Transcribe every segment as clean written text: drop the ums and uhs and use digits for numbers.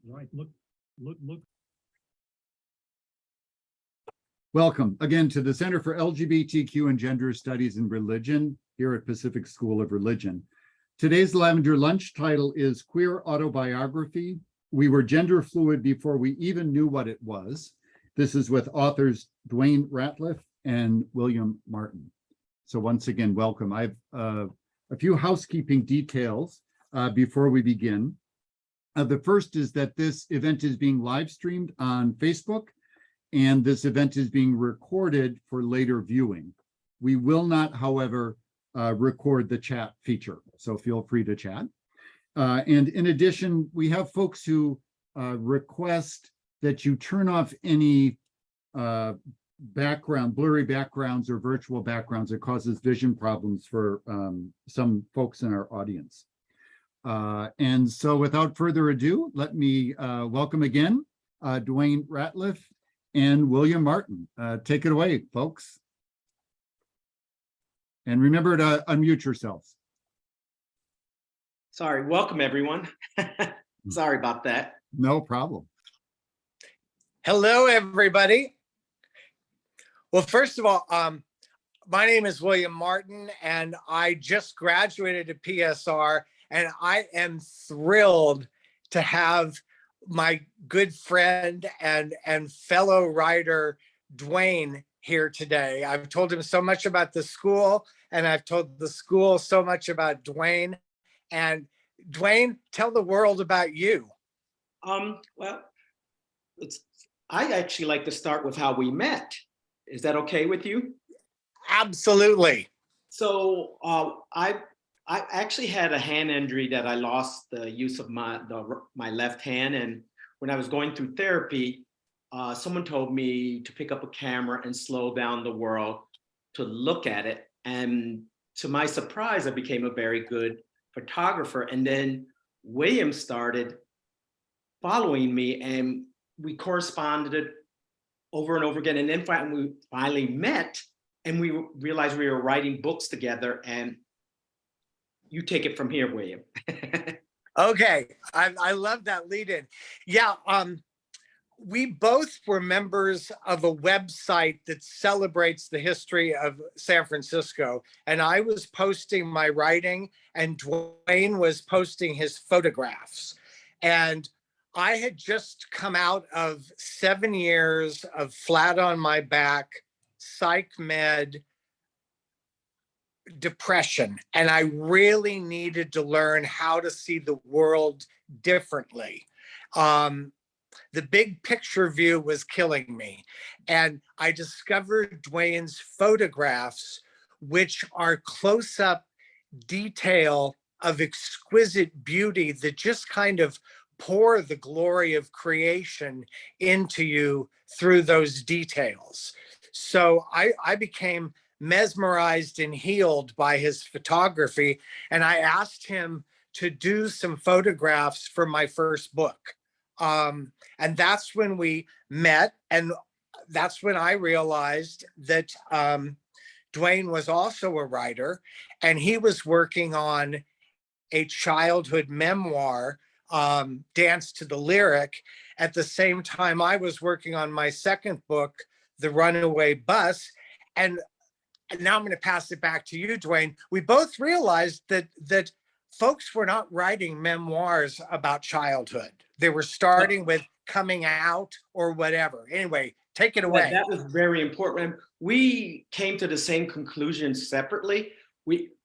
Right. Look. Welcome again to the Center for LGBTQ and Gender Studies in Religion here at Pacific School of Religion. Today's Lavender Lunch title is Queer Autobiography. We were gender fluid before we even knew what it was. This is with authors Dwayne Ratleff and William Martin. So once again, welcome. I've a few housekeeping details before we begin. The first is that this event is being live streamed on Facebook, and this event is being recorded for later viewing. We will not, however, record the chat feature, so feel free to chat. And in addition, we have folks who request that you turn off any blurry backgrounds or virtual backgrounds that causes vision problems for some folks in our audience. And so without further ado, let me welcome again Dwayne Ratleff and William Martin. Take it away, folks. And remember to unmute yourselves. Sorry, welcome everyone. Sorry about that. No problem. Hello, everybody. Well, first of all, my name is William Martin, and I just graduated at PSR, and I am thrilled to have my good friend and fellow writer, Dwayne, here today. I've told him so much about the school, and I've told the school so much about Dwayne. And Dwayne, tell the world about you. Well, I actually like to start with how we met. Is that okay with you? Absolutely. So I actually had a hand injury that I lost the use of my left hand, and when I was going through therapy, someone told me to pick up a camera and slow down the world to look at it. And to my surprise, I became a very good photographer. And then William started following me, and we corresponded over and over again. And then we finally met, and we realized we were writing books together. And you take it from here, William. Okay, I love that lead in. Yeah, we both were members of a website that celebrates the history of San Francisco. And I was posting my writing, and Dwayne was posting his photographs. And I had just come out of 7 years of flat on my back, psych med, depression, and I really needed to learn how to see the world differently. The big picture view was killing me, and I discovered Dwayne's photographs, which are close-up detail of exquisite beauty that just kind of pour the glory of creation into you through those details. So I became mesmerized and healed by his photography. And I asked him to do some photographs for my first book. And that's when we met. And that's when I realized that Dwayne was also a writer, and he was working on a childhood memoir, Dance to the Lyric. At the same time, I was working on my second book, The Runaway Bus. And now I'm going to pass it back to you, Dwayne. We both realized that folks were not writing memoirs about childhood. They were starting with coming out or whatever. Anyway, take it away. That was very important. We came to the same conclusion separately.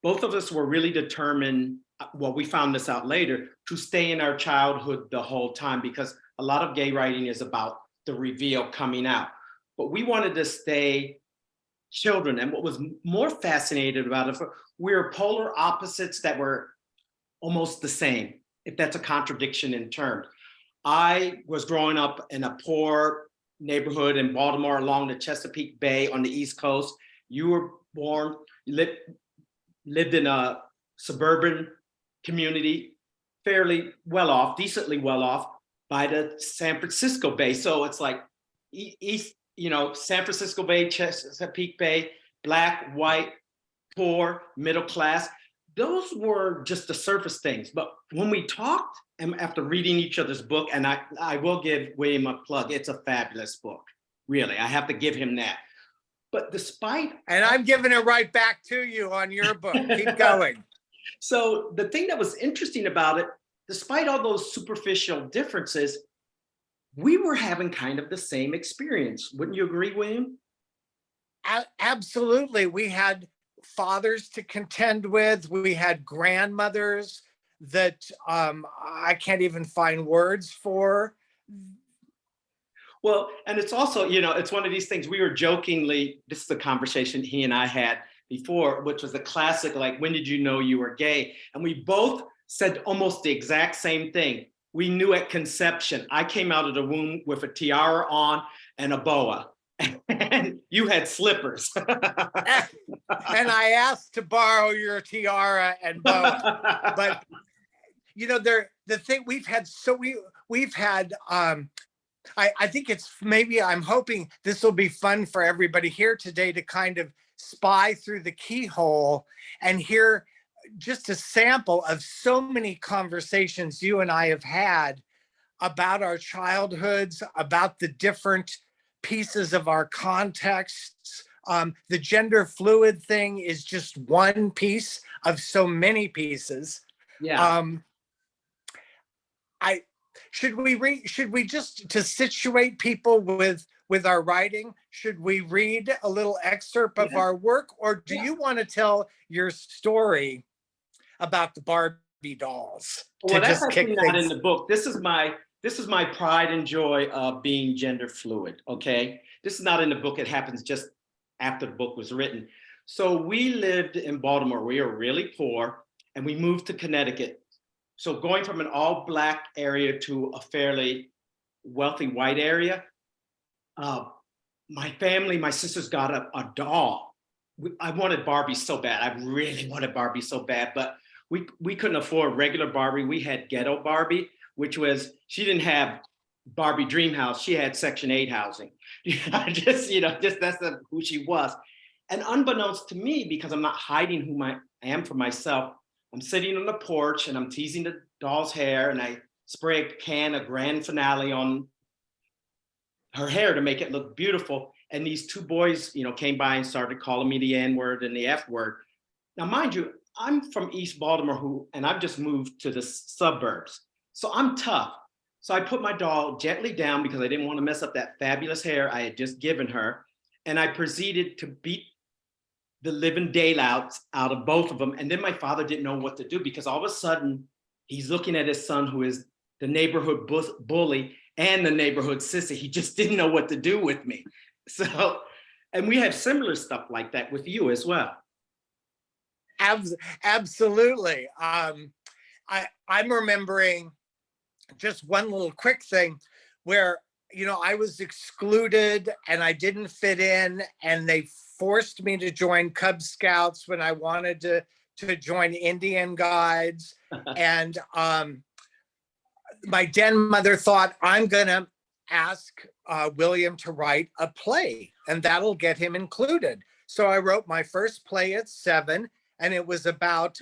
Both of us were really determined, well, we found this out later, to stay in our childhood the whole time, because a lot of gay writing is about the reveal coming out. But we wanted to stay children. And what was more fascinating about it, we were polar opposites that were almost the same, if that's a contradiction in terms. I was growing up in a poor neighborhood in Baltimore along the Chesapeake Bay on the East Coast. You were born, lived in a suburban community, fairly well off, decently well off by the San Francisco Bay. So it's like East, San Francisco Bay, Chesapeake Bay, black, white, poor, middle class. those were just the surface things. But when we talked, and after reading each other's book, and I will give William a plug, it's a fabulous book. Really, I have to give him that. But despite... And I'm giving it right back to you on your book. Keep going. So the thing that was interesting about it, despite all those superficial differences, we were having kind of the same experience. Wouldn't you agree, William? Absolutely. We had fathers to contend with. We had grandmothers that I can't even find words for. Well, and it's also, you know, it's one of these things we were jokingly, this is a conversation he and I had before, which was a classic, like, when did you know you were gay? And we both said almost the exact same thing. We knew at conception. I came out of the womb with a tiara on and a boa, and you had slippers. And I asked to borrow your tiara and boa. But, you know, the thing we've had, I think it's maybe, I'm hoping this will be fun for everybody here today to kind of spy through the keyhole and hear just a sample of so many conversations you and I have had about our childhoods, about the different pieces of our contexts. The gender fluid thing is just one piece of so many pieces. Yeah. Should we just, to situate people with our writing, should we read a little excerpt of our work, or do you want to tell your story about the Barbie dolls? Well, that's actually not in the book. This is my pride and joy of being gender fluid. Okay, this is not in the book. It happens just after the book was written. So we lived in Baltimore. We were really poor, and we moved to Connecticut. So going from an all Black area to a fairly wealthy white area, my family, my sisters got a doll. I wanted Barbie so bad. I really wanted Barbie so bad, but we couldn't afford regular Barbie. We had ghetto Barbie, which was, she didn't have Barbie dream house. She had Section 8 housing. Just that's who she was. And unbeknownst to me, because I'm not hiding who I am for myself, I'm sitting on the porch and I'm teasing the doll's hair, and I spray a can of Grand Finale on her hair to make it look beautiful. And these two boys, came by and started calling me the N-word and the F-word. Now, mind you, I'm from East Baltimore, and I've just moved to the suburbs. So I'm tough. So I put my doll gently down because I didn't want to mess up that fabulous hair I had just given her. And I proceeded to beat the living daylights out of both of them. And then my father didn't know what to do, because all of a sudden he's looking at his son, who is the neighborhood bully and the neighborhood sissy. He just didn't know what to do with me. So, and we have similar stuff like that with you as well. Absolutely. I'm remembering just one little quick thing where, I was excluded and I didn't fit in, and they forced me to join Cub Scouts when I wanted to join Indian Guides. And my den mother thought, I'm gonna ask William to write a play and that'll get him included. So I wrote my first play at 7, and it was about,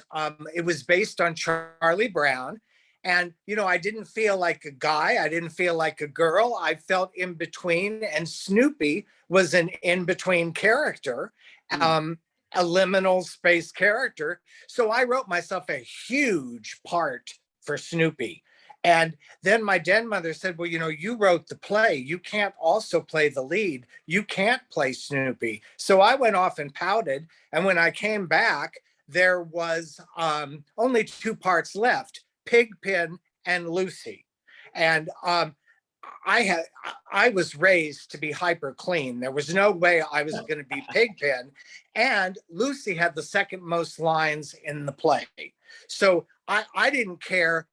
it was based on Charlie Brown. And, I didn't feel like a guy. I didn't feel like a girl. I felt in between, and Snoopy was an in-between character, a liminal space character. So I wrote myself a huge part for Snoopy. And then my den mother said, well, you wrote the play. You can't also play the lead. You can't play Snoopy. So I went off and pouted. And when I came back, there was only 2 parts left: Pigpen and Lucy. And I was raised to be hyper clean. There was no way I was going to be Pigpen. And Lucy had the second most lines in the play. So I didn't care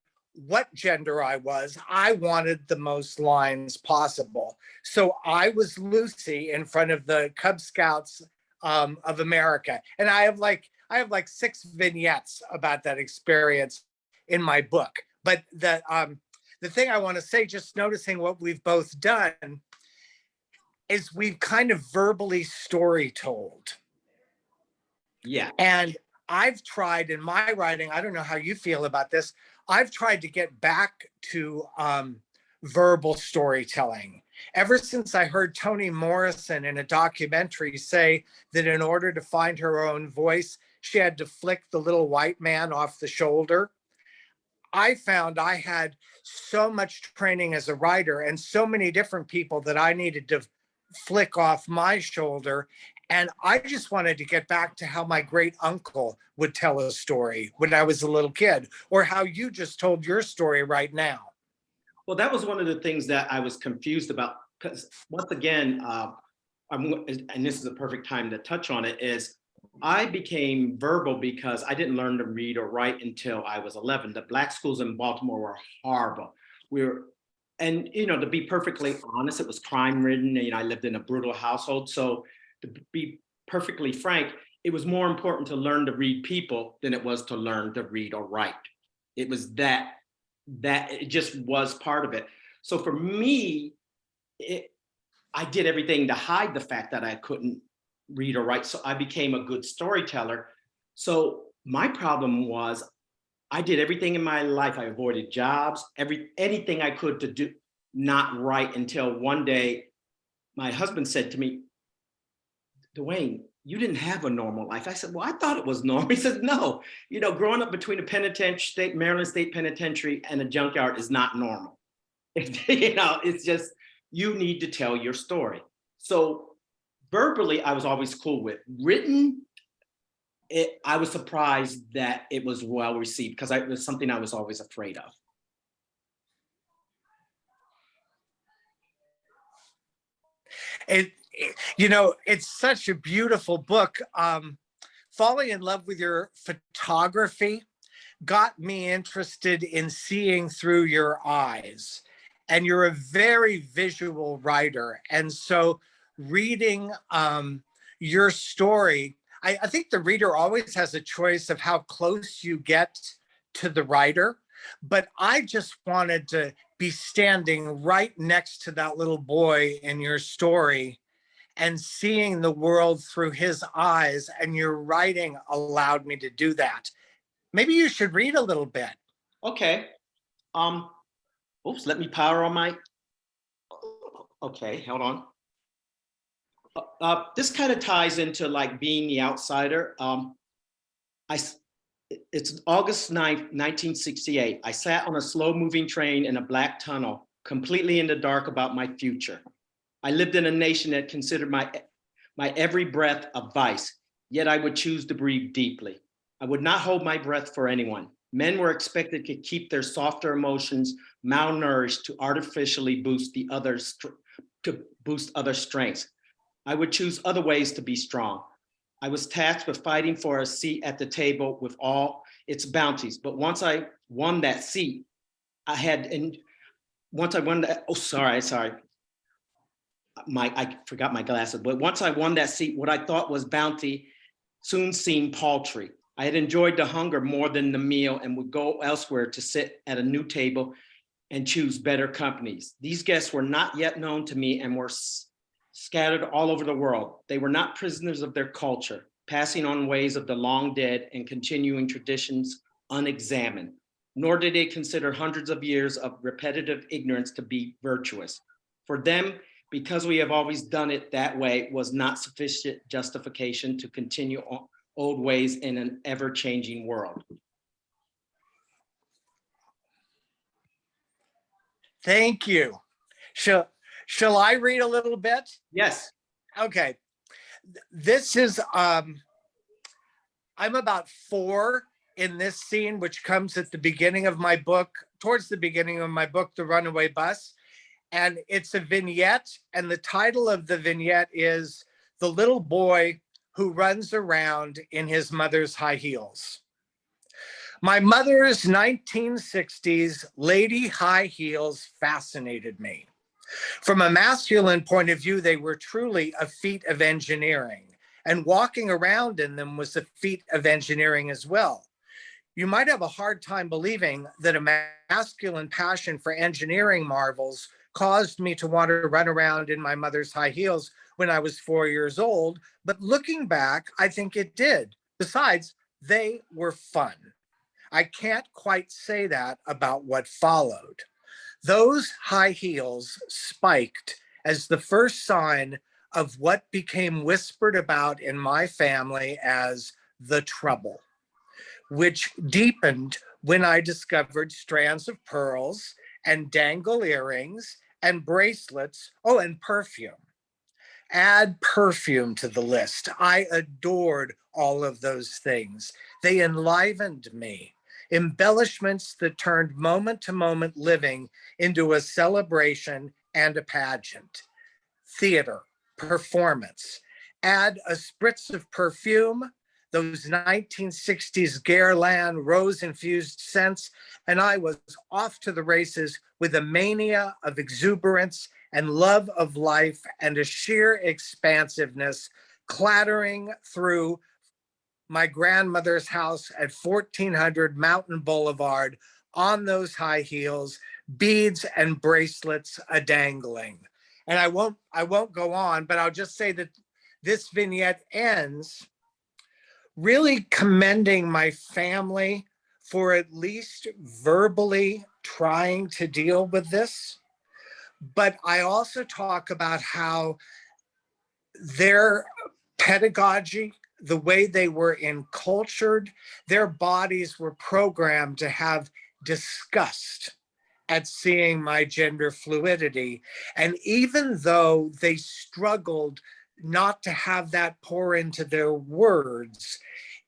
what gender I was. I wanted the most lines possible. So I was Lucy in front of the Cub Scouts of America. And I have like 6 vignettes about that experience in my book. But the thing I want to say, just noticing what we've both done, is we've kind of verbally story told. Yeah. And I've tried in my writing, I don't know how you feel about this, I've tried to get back to verbal storytelling. Ever since I heard Toni Morrison in a documentary say that in order to find her own voice, she had to flick the little white man off the shoulder. I found I had so much training as a writer and so many different people that I needed to flick off my shoulder. And I just wanted to get back to how my great uncle would tell a story when I was a little kid, or how you just told your story right now. Well, that was one of the things that I was confused about, because once again, and this is a perfect time to touch on it, is I became verbal because I didn't learn to read or write until I was 11. The Black schools in Baltimore were horrible. And to be perfectly honest, it was crime ridden. And, I lived in a brutal household. So to be perfectly frank, it was more important to learn to read people than it was to learn to read or write. It was that it just was part of it. So for me, I did everything to hide the fact that I couldn't read or write. So I became a good storyteller. So my problem was I did everything in my life. I avoided jobs, anything I could to do not write, until one day my husband said to me, Dwayne, you didn't have a normal life. I said, well, I thought it was normal. He says, no, growing up between a penitentiary, Maryland State Penitentiary and a junkyard is not normal. It's just, you need to tell your story. So verbally, I was always cool with. Written, I was surprised that it was well received, because it was something I was always afraid of. It's such a beautiful book. Falling in love with your photography got me interested in seeing through your eyes. And you're a very visual writer. And so reading your story, I think the reader always has a choice of how close you get to the writer. But I just wanted to be standing right next to that little boy in your story and seeing the world through his eyes, and your writing allowed me to do that. Maybe you should read a little bit. Okay. Oops, let me power on my, okay, hold on. This kind of ties into like being the outsider. It's August 9th, 1968. I sat on a slow moving train in a black tunnel, completely in the dark about my future. I lived in a nation that considered my every breath a vice, yet I would choose to breathe deeply. I would not hold my breath for anyone. Men were expected to keep their softer emotions malnourished to artificially boost other strengths. I would choose other ways to be strong. I was tasked with fighting for a seat at the table with all its bounties. But once I won that seat, I forgot my glasses. But once I won that seat, what I thought was bounty soon seemed paltry. I had enjoyed the hunger more than the meal and would go elsewhere to sit at a new table and choose better companies. These guests were not yet known to me and were scattered all over the world. They were not prisoners of their culture, passing on ways of the long dead and continuing traditions unexamined, nor did they consider hundreds of years of repetitive ignorance to be virtuous. For them, because we have always done it that way, was not sufficient justification to continue old ways in an ever-changing world. Thank you. Shall I read a little bit? Yes. Okay. This is, I'm about 4 in this scene, which comes at the beginning of my book, towards the beginning of my book, The Runaway Bus. And it's a vignette. And the title of the vignette is The Little Boy Who Runs Around in His Mother's High Heels. My mother's 1960s lady high heels fascinated me. From a masculine point of view, they were truly a feat of engineering, and walking around in them was a feat of engineering as well. You might have a hard time believing that a masculine passion for engineering marvels caused me to want to run around in my mother's high heels when I was 4 years old, but looking back, I think it did. Besides, They were fun. I can't quite say that about what followed. Those high heels spiked as the first sign of what became whispered about in my family as the trouble, which deepened when I discovered strands of pearls and dangle earrings and bracelets, oh, and perfume. Add perfume to the list. I adored all of those things. They enlivened me. Embellishments that turned moment to moment living into a celebration and a pageant. Theater, performance. Add a spritz of perfume, those 1960s Guerlain rose-infused scents, and I was off to the races with a mania of exuberance and love of life and a sheer expansiveness clattering through my grandmother's house at 1400 Mountain Boulevard on those high heels, beads and bracelets a-dangling. And I won't go on, but I'll just say that this vignette ends really commending my family for at least verbally trying to deal with this. But I also talk about how their pedagogy, the way they were encultured, their bodies were programmed to have disgust at seeing my gender fluidity. And even though they struggled not to have that pour into their words,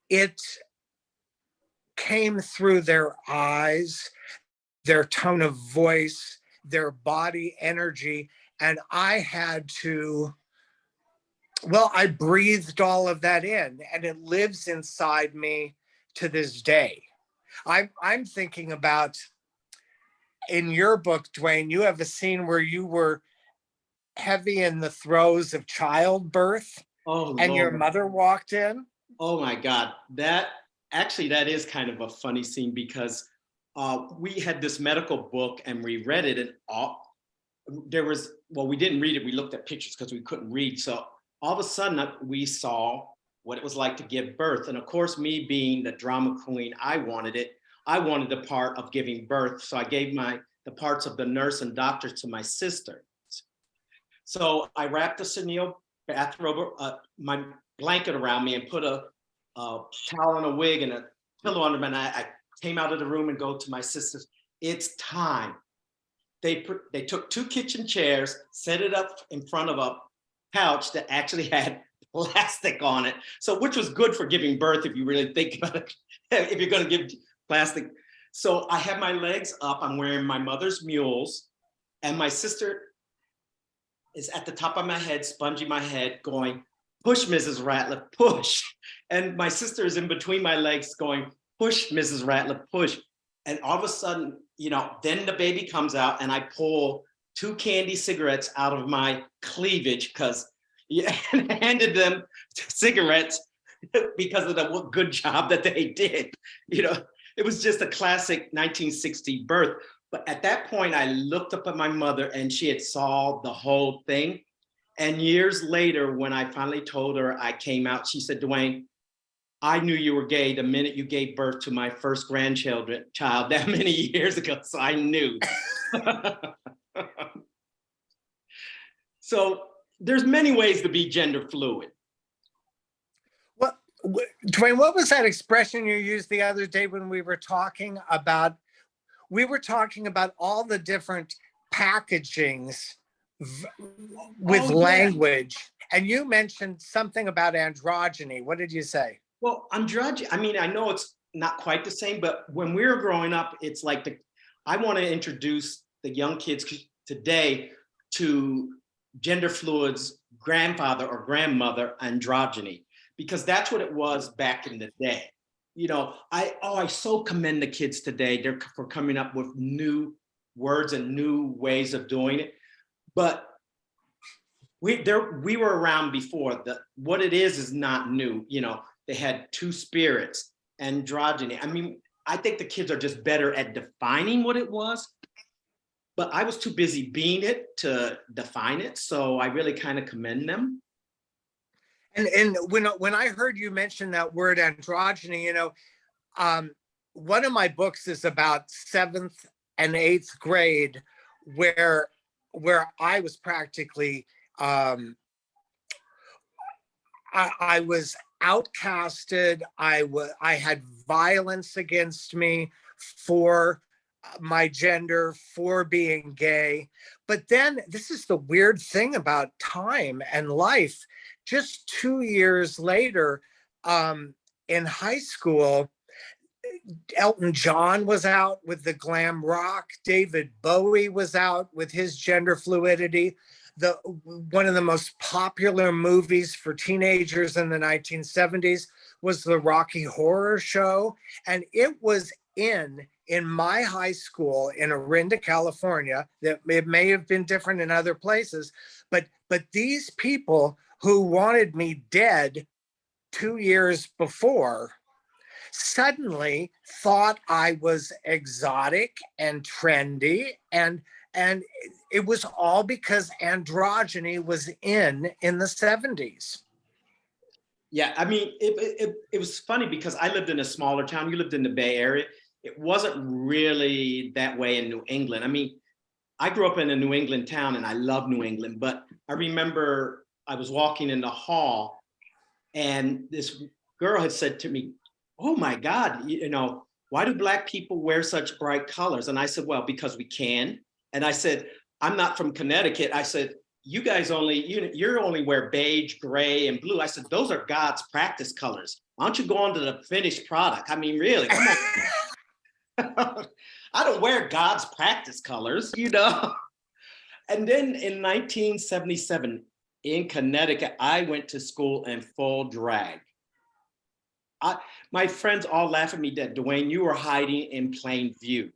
it came through their eyes, their tone of voice, their body energy. And I had to, well, I breathed all of that in, and it lives inside me to this day. I'm thinking about, in your book, Dwayne, you have a scene where you were heavy in the throes of childbirth, Oh, and your Lord. mother walked in. Oh my God. That is kind of a funny scene because we had this medical book and we read it, and we didn't read it. We looked at pictures because we couldn't read. So all of a sudden we saw what it was like to give birth. And of course, me being the drama queen, I wanted it. I wanted the part of giving birth. So I gave the parts of the nurse and doctor to my sister. So I wrapped a chenille bathrobe, my blanket around me, and put a towel and a wig and a pillow under me. And I came out of the room and go to my sister's. It's time. They took 2 kitchen chairs, set it up in front of a couch that actually had plastic on it. So, which was good for giving birth if you really think about it, if you're going to give plastic. So I have my legs up. I'm wearing my mother's mules, and my sister is at the top of my head, sponging my head, going, "Push, Mrs. Ratleff, push." And my sister is in between my legs going, "Push, Mrs. Ratleff, push." And all of a sudden, then the baby comes out, and I pull 2 candy cigarettes out of my cleavage and handed them cigarettes because of the good job that they did. It was just a classic 1960 birth. But at that point, I looked up at my mother, and she had saw the whole thing. And years later, when I finally told her I came out, she said, "Dwayne, I knew you were gay the minute you gave birth to my first child that many years ago, so I knew." So there's many ways to be gender fluid. Well, Dwayne, what was that expression you used the other day when we were talking about all the different packagings with language, and you mentioned something about androgyny. What did you say? Well, androgyny, I know it's not quite the same, but when we were growing up, it's like I want to introduce the young kids today to gender fluid's grandfather or grandmother androgyny, because that's what it was back in the day. I so commend the kids today for coming up with new words and new ways of doing it. But we were around before. What it is not new. They had 2 spirits, androgyny. I think the kids are just better at defining what it was, but I was too busy being it to define it. So I really kind of commend them. And when I heard you mention that word androgyny, one of my books is about 7th and 8th grade, where I was practically I was outcasted. I had violence against me for my gender, for being gay. But then this is the weird thing about time and life. Just 2 years later, in high school, Elton John was out with the glam rock. David Bowie was out with his gender fluidity. One of the most popular movies for teenagers in the 1970s was the Rocky Horror Show. And it was in my high school in Orinda, California. That it may have been different in other places, but these people who wanted me dead 2 years before suddenly thought I was exotic and trendy, and it was all because androgyny was in the 70s. Yeah, I mean, it was funny because I lived in a smaller town. You lived in the Bay Area. It wasn't really that way in New England. I mean, I grew up in a New England town and I love New England, but I remember I was walking in the hall and this girl had said to me, "Oh my God, why do Black people wear such bright colors?" And I said, "Well, because we can." And I said, "I'm not from Connecticut." I said, "You guys you're only wear beige, gray, and blue." I said, "Those are God's practice colors. Why don't you go on to the finished product? I mean, really, come on." I don't wear God's practice colors, And then in 1977 in Connecticut, I went to school in full drag. My friends all laugh at me that, "Dwayne, you were hiding in plain view."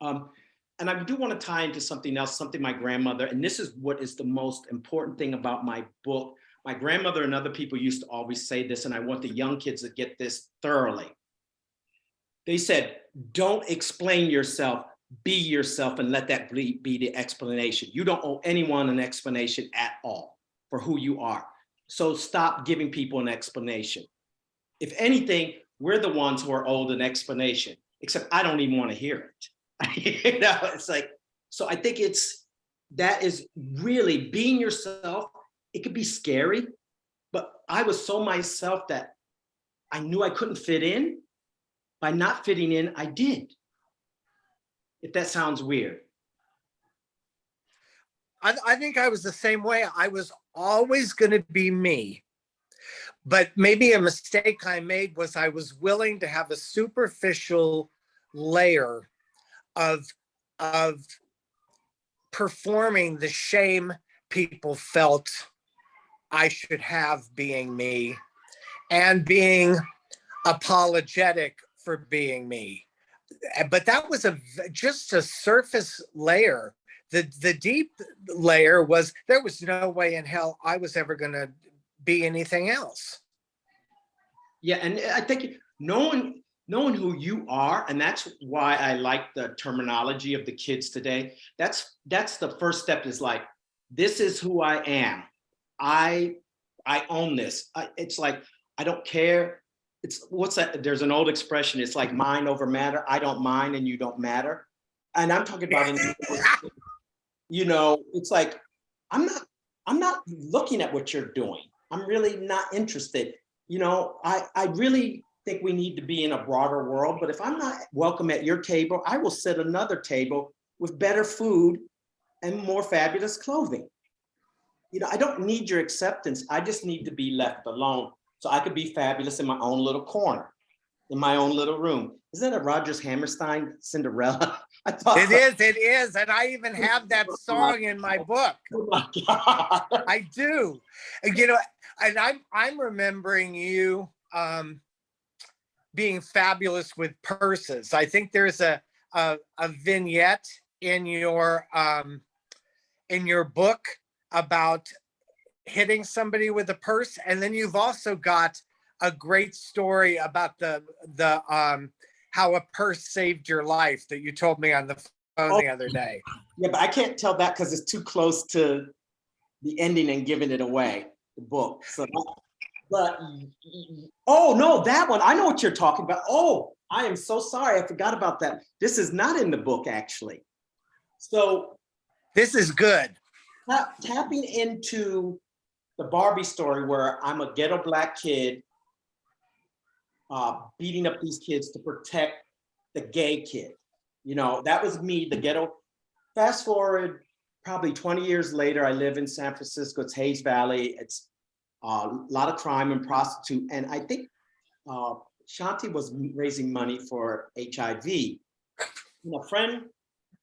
And I do want to tie into something else, something my grandmother, and this is what is the most important thing about my book. My grandmother and other people used to always say this, and I want the young kids to get this thoroughly. They said, "Don't explain yourself, be yourself, and let that be the explanation. You don't owe anyone an explanation at all for who you are. So stop giving people an explanation. If anything, we're the ones who are owed an explanation, except I don't even want to hear it." It's like, so I think that is really being yourself. It could be scary, but I was so myself that I knew I couldn't fit in. By not fitting in, I did. If that sounds weird. I think I was the same way. I was always going to be me. But maybe a mistake I made was I was willing to have a superficial layer of performing the shame people felt I should have being me, and being apologetic for being me. But that was just a surface layer. The deep layer was there was no way in hell I was ever going to be anything else. Yeah, and I think knowing who you are, and that's why I like the terminology of the kids today. That's the first step, is like, this is who I am. I own this. It's like, I don't care. It's what's that? There's an old expression. It's like mind over matter. I don't mind and you don't matter. And I'm talking about, it's like, I'm not looking at what you're doing. I'm really not interested. I really think we need to be in a broader world, but if I'm not welcome at your table, I will sit another table with better food and more fabulous clothing. I don't need your acceptance. I just need to be left alone so I could be fabulous in my own little corner, in my own little room. Isn't that a Rodgers Hammerstein Cinderella? I thought it is. And I even have that song in my book. Oh my God. I do. And I'm remembering you being fabulous with purses. I think there's a vignette in your book about hitting somebody with a purse, and then you've also got a great story about the how a purse saved your life that you told me on the phone the other day. Yeah, but I can't tell that because it's too close to the ending and giving it away, the book. So But, oh no, that one, I know what you're talking about. Oh, I am so sorry, I forgot about that. This is not in the book, actually. So This is good. tapping into the Barbie story where I'm a ghetto Black kid beating up these kids to protect the gay kid. You know, that was me, the ghetto. Fast forward probably 20 years later, I live in San Francisco, it's Hayes Valley. It's a lot of crime and prostitute. And I think Shanti was raising money for HIV. And a friend,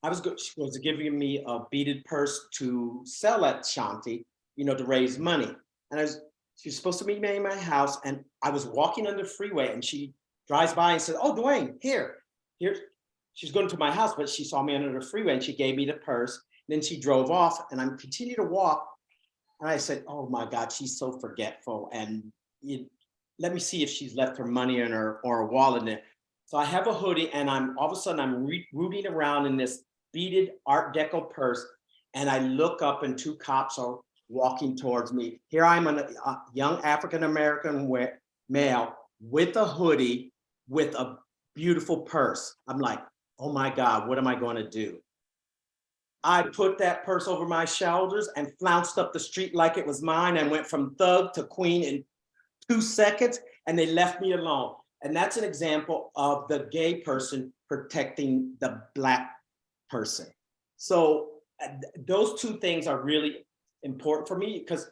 she was giving me a beaded purse to sell at Shanti, you know, to raise money. And she was supposed to meet me in my house, and I was walking on the freeway, and she drives by and said, "Oh, Dwayne, here." She's going to my house, but she saw me under the freeway, and she gave me the purse. And then she drove off, and I continued to walk. And I said, "Oh my God, she's so forgetful. And let me see if she's left her money in her or a wallet in it." So I have a hoodie, and all of a sudden I'm rooting around in this beaded Art Deco purse, and I look up, and two cops are walking towards me. Here I'm a young African-American male with a hoodie, with a beautiful purse. I'm like, oh my God, what am I going to do? I put that purse over my shoulders and flounced up the street like it was mine, and went from thug to queen in 2 seconds, and they left me alone. And that's an example of the gay person protecting the Black person. So those two things are really important for me, because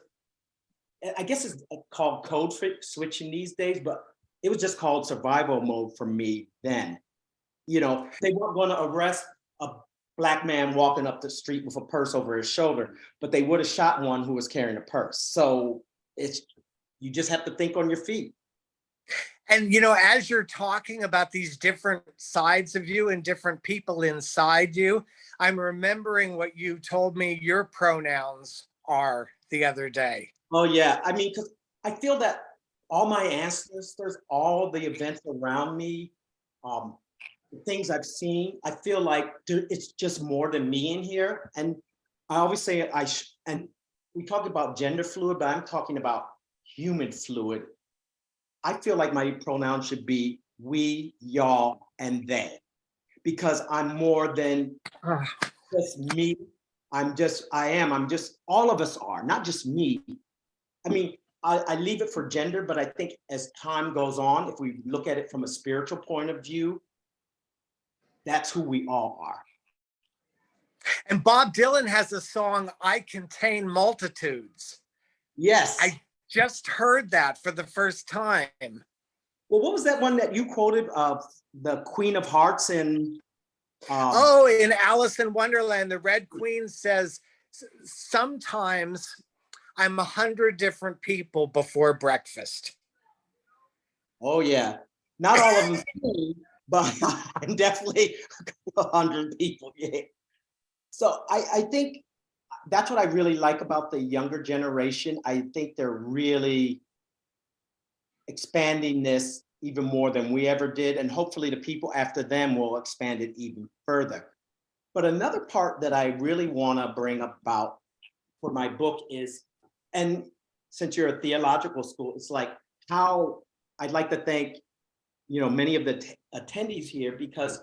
I guess it's called code switching these days, but it was just called survival mode for me then. You know, they weren't going to arrest a Black man walking up the street with a purse over his shoulder, but they would have shot one who was carrying a purse. So you just have to think on your feet. And, you know, as you're talking about these different sides of you and different people inside you, I'm remembering what you told me your pronouns are the other day. Oh, yeah. I mean, because I feel that all my ancestors, all the events around me, the things I've seen, I feel like it's just more than me in here. And I always say, and we talk about gender fluid, but I'm talking about human fluid. I feel like my pronoun should be we, y'all, and they, because I'm more than just me. I'm just, all of us are, not just me. I mean, I leave it for gender, but I think as time goes on, if we look at it from a spiritual point of view, that's who we all are. And Bob Dylan has a song, "I Contain Multitudes." Yes. I just heard that for the first time. Well, what was that one that you quoted of the Queen of Hearts in? In Alice in Wonderland, the Red Queen says, "Sometimes I'm 100 different people before breakfast." Oh yeah, not all of them, but I'm definitely 100 people. Yeah. So I think that's what I really like about the younger generation. I think they're really expanding this even more than we ever did. And hopefully the people after them will expand it even further. But another part that I really want to bring about for my book is, and since you're a theological school, it's like how I'd like to thank, you know, many of the attendees here, because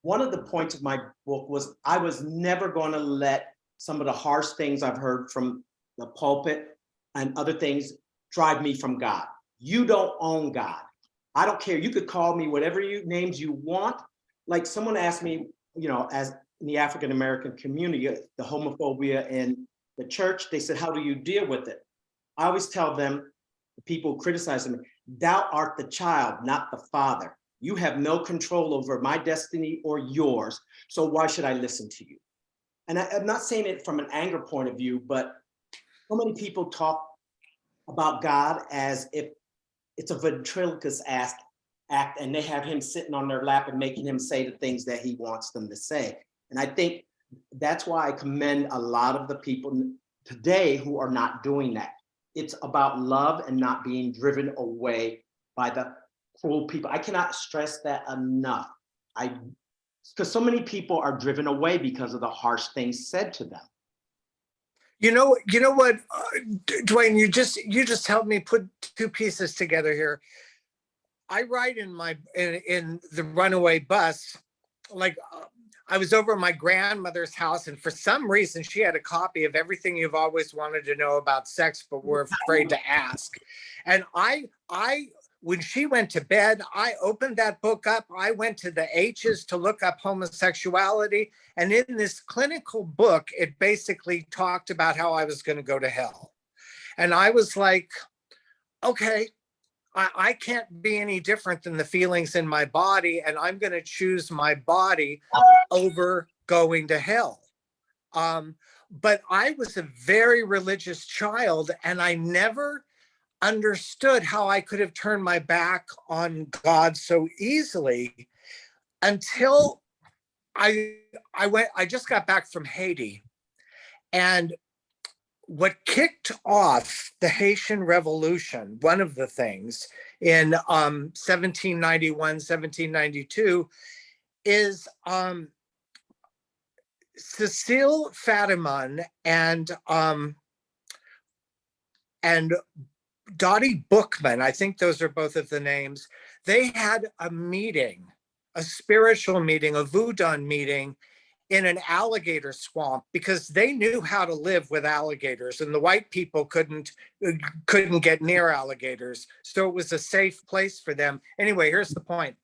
one of the points of my book was I was never going to let some of the harsh things I've heard from the pulpit and other things drive me from God. You don't own God. I don't care. You could call me whatever names you want. Like someone asked me, you know, as in the African-American community, the homophobia in the church, they said, how do you deal with it? I always tell them, the people criticizing me, thou art the child, not the father. You have no control over my destiny or yours. So why should I listen to you? And I'm not saying it from an anger point of view, but so many people talk about God as if it's a ventriloquist act, and they have him sitting on their lap and making him say the things that he wants them to say. And I think that's why I commend a lot of the people today who are not doing that. It's about love and not being driven away by the cruel people. I cannot stress that enough. Because so many people are driven away because of the harsh things said to them. You know what, Dwayne, you just helped me put two pieces together here. I write in the Runaway Bus, like I was over at my grandmother's house, and for some reason she had a copy of Everything You've Always Wanted to Know About Sex but Were Afraid to Ask. And when she went to bed, I opened that book up. I went to the H's to look up homosexuality. And in this clinical book, it basically talked about how I was going to go to hell. And I was like, okay, I can't be any different than the feelings in my body, and I'm going to choose my body over going to hell. But I was a very religious child, and I never understood how I could have turned my back on God so easily until I just got back from Haiti, and what kicked off the Haitian Revolution, one of the things in 1791, 1792, is Cecile Fatiman and Dottie Bookman, I think those are both of the names. They had a meeting, a spiritual meeting, a Voodoo meeting in an alligator swamp, because they knew how to live with alligators, and the white people couldn't get near alligators. So it was a safe place for them. Anyway, here's the point.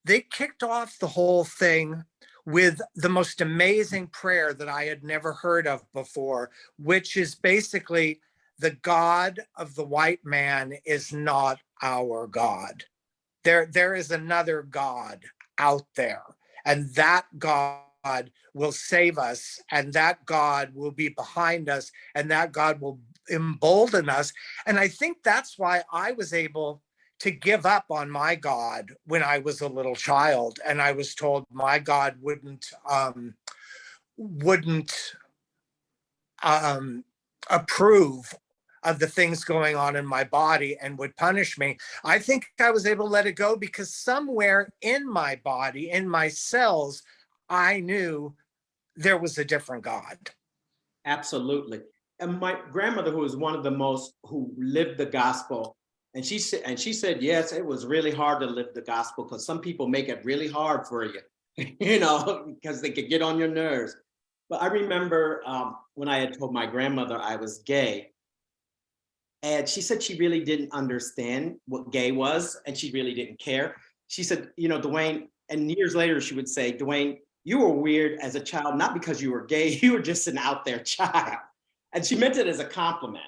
They kicked off the whole thing with the most amazing prayer that I had never heard of before, which is basically, the God of the white man is not our God. There is another God out there, and that God will save us, and that God will be behind us, and that God will embolden us. And I think that's why I was able to give up on my God when I was a little child, and I was told my God wouldn't approve of the things going on in my body and would punish me. I think I was able to let it go because somewhere in my body, in my cells, I knew there was a different God. Absolutely. And my grandmother, who was one of the most, who lived the gospel, and she said, yes, it was really hard to live the gospel because some people make it really hard for you, because they could get on your nerves. But I remember when I had told my grandmother I was gay, and she said she really didn't understand what gay was, and she really didn't care. She said, Dwayne, and years later she would say, Dwayne, you were weird as a child, not because you were gay, you were just an out there child. And she meant it as a compliment.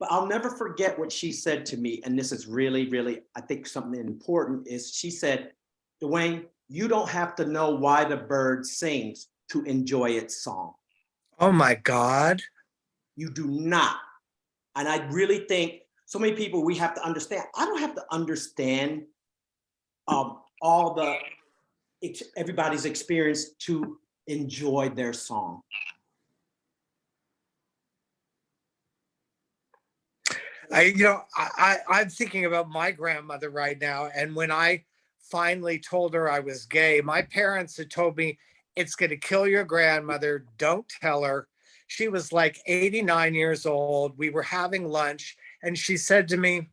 But I'll never forget what she said to me, and this is really, really, I think something important, is she said, Dwayne, you don't have to know why the bird sings to enjoy its song. Oh my God. You do not. And I really think so many people, we have to understand. I don't have to understand everybody's experience to enjoy their song. I'm thinking about my grandmother right now. And when I finally told her I was gay, my parents had told me, it's going to kill your grandmother. Don't tell her. She was like 89 years old. We were having lunch, and she said to me,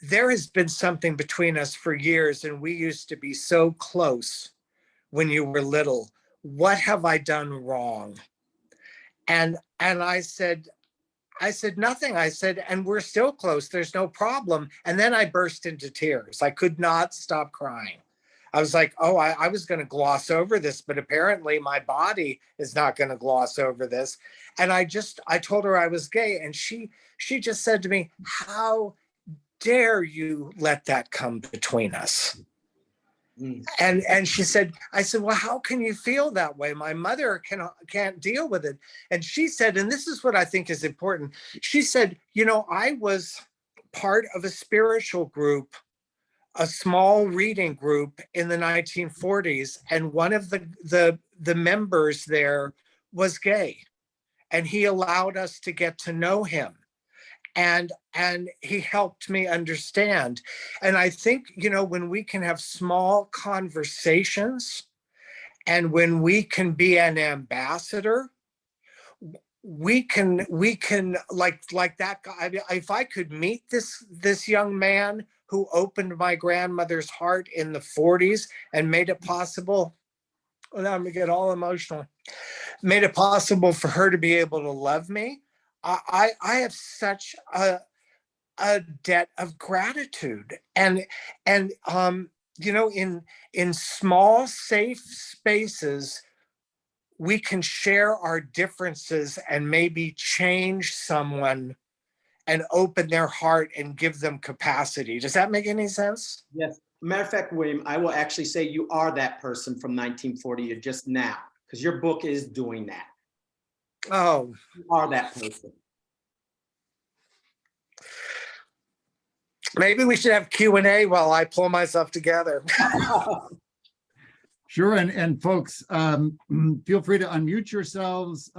there has been something between us for years, and we used to be so close when you were little. What have I done wrong? And I said, nothing. I said, and we're still close. There's no problem. And then I burst into tears. I could not stop crying. I was like, oh, I was going to gloss over this, but apparently my body is not going to gloss over this. And I told her I was gay. And she just said to me, how dare you let that come between us? And she said, I said, well, how can you feel that way? My mother can't deal with it. And she said, and this is what I think is important. She said, I was part of a spiritual group, a small reading group in the 1940s. And one of the members there was gay, and he allowed us to get to know him. And he helped me understand. And I think, when we can have small conversations and when we can be an ambassador, we can like that guy. I mean, if I could meet this young man who opened my grandmother's heart in the 40s and made it possible, well, now I'm gonna get all emotional, made it possible for her to be able to love me. I have such a debt of gratitude. And you know, in small safe spaces, we can share our differences and maybe change someone and open their heart and give them capacity. Does that make any sense? Yes. Matter of fact, William, I will actually say you are that person from 1940 just now, because your book is doing that. Oh, You are that person. maybe we should have Q&A while I pull myself together. Sure, and folks, feel free to unmute yourselves,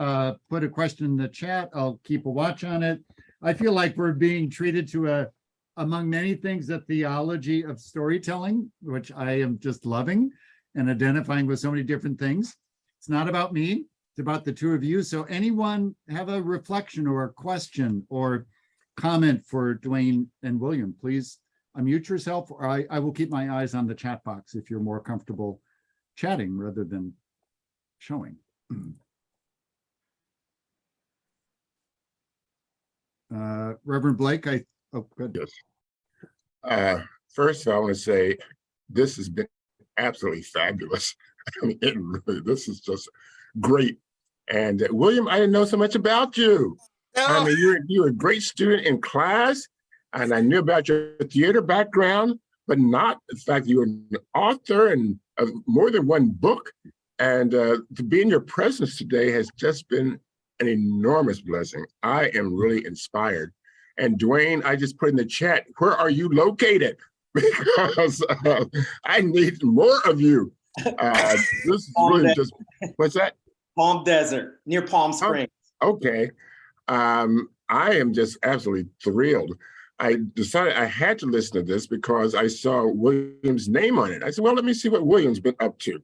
put a question in the chat. I'll keep a watch on it. I feel like we're being treated to among many things, a theology of storytelling, which I am just loving and identifying with so many different things. It's not about me, it's about the two of you. So anyone have a reflection or a question or comment for Dwayne and William, please unmute yourself, or I will keep my eyes on the chat box if you're more comfortable chatting rather than showing. Reverend Blake, oh, good. Yes. First, I want to say this has been absolutely fabulous. I mean, this is just great. And William, I didn't know so much about you. No. I mean, you're a great student in class, and I knew about your theater background, but not the fact that you're an author and of more than one book. And to be in your presence today has just been an enormous blessing. I am really inspired. And Dwayne, I just put in the chat, where are you located? Because I need more of you. This is really just, what's that? Palm Desert, near Palm Springs. Oh, okay. I am just absolutely thrilled. I decided I had to listen to this because I saw William's name on it. I said, well, let me see what William's been up to.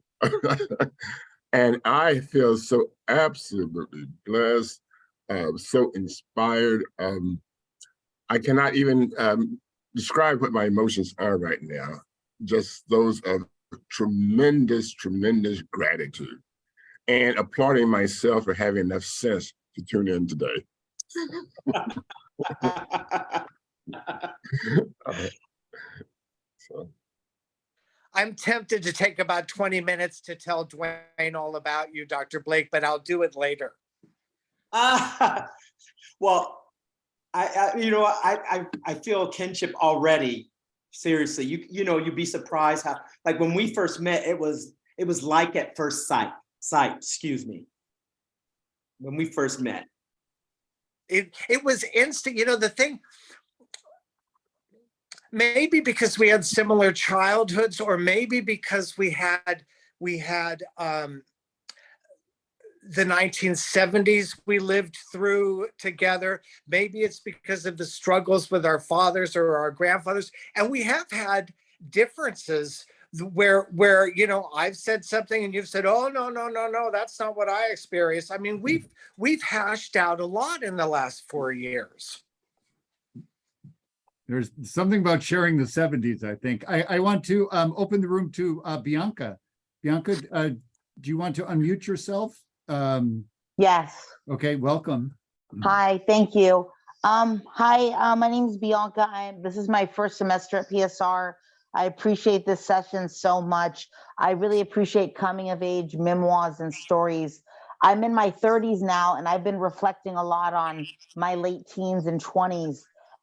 And I feel so absolutely blessed, so inspired. I cannot even describe what my emotions are right now. Just those of tremendous, tremendous gratitude, and applauding myself for having enough sense to tune in today. So. I'm tempted to take about 20 minutes to tell Dwayne all about you, Dr. Blake, but I'll do it later. Well, I feel kinship already. Seriously, you'd be surprised how, like, when we first met, it was like at first sight. Excuse me. When we first met, it was instant. You know, the thing, maybe because we had similar childhoods, or maybe because we had the 1970s we lived through together. Maybe it's because of the struggles with our fathers or our grandfathers. And we have had differences where you know, I've said something and you've said, oh, no, that's not what I experienced. I mean, we've hashed out a lot in the last 4 years. There's something about sharing the 70s, I think. I want to open the room to Bianca. Bianca, do you want to unmute yourself? Yes. Okay, welcome. Hi, thank you. Hi, my name is Bianca. This is my first semester at PSR. I appreciate this session so much. I really appreciate coming of age memoirs and stories. I'm in my 30s now, and I've been reflecting a lot on my late teens and 20s.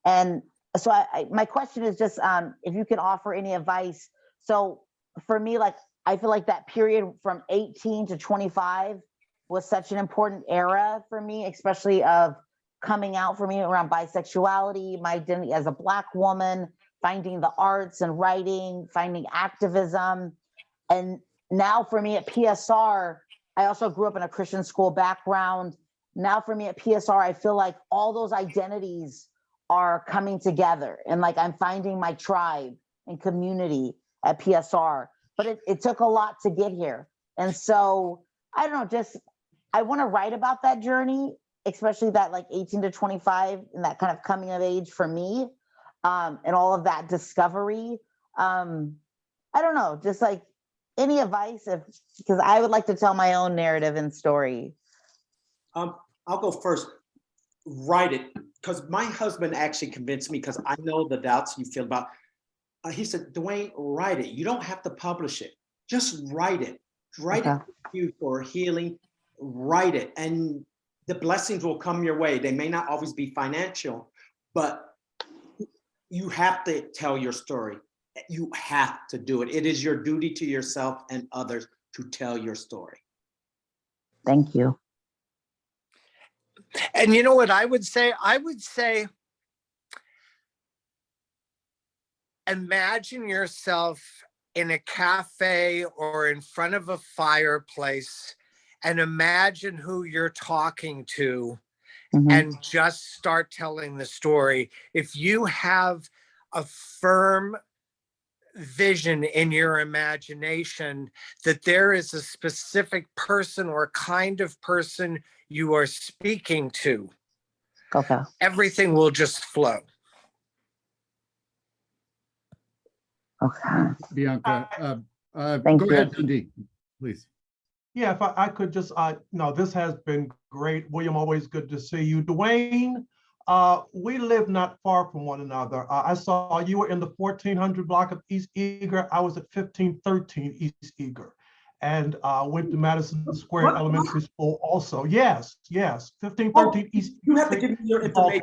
And so my question is just if you can offer any advice. So for me, like, I feel like that period from 18 to 25 was such an important era for me, especially of coming out for me around bisexuality, my identity as a Black woman, finding the arts and writing, finding activism. And now for me at PSR, I also grew up in a Christian school background. Now for me at PSR, I feel like all those identities are coming together, and like I'm finding my tribe and community at PSR. But it took a lot to get here. And so I don't know, just I want to write about that journey especially that like 18 to 25 and that kind of coming of age for me, and all of that discovery. I don't know, just like any advice, because I would like to tell my own narrative and story. I'll go first. Write it, because my husband actually convinced me, because I know the doubts you feel about. He said, Dwayne, write it. You don't have to publish it. Just write it. Write it for you for healing. Write it, and the blessings will come your way. They may not always be financial, but you have to tell your story. You have to do it. It is your duty to yourself and others to tell your story. Thank you. And you know what I would say? I would say, imagine yourself in a cafe or in front of a fireplace, and imagine who you're talking to, and just start telling the story. If you have a firm vision in your imagination that there is a specific person or kind of person you are speaking to, everything will just flow. Okay. Bianca, Thank go you. ahead, Dundee, please. Yeah, if I could just, no, this has been great. William, always good to see you. Dwayne, we live not far from one another. I saw you were in the 1400 block of East Eager. I was at 1513 East Eager, and went to Madison Square Elementary School also. Yes, 1513 East. You have to give me your information.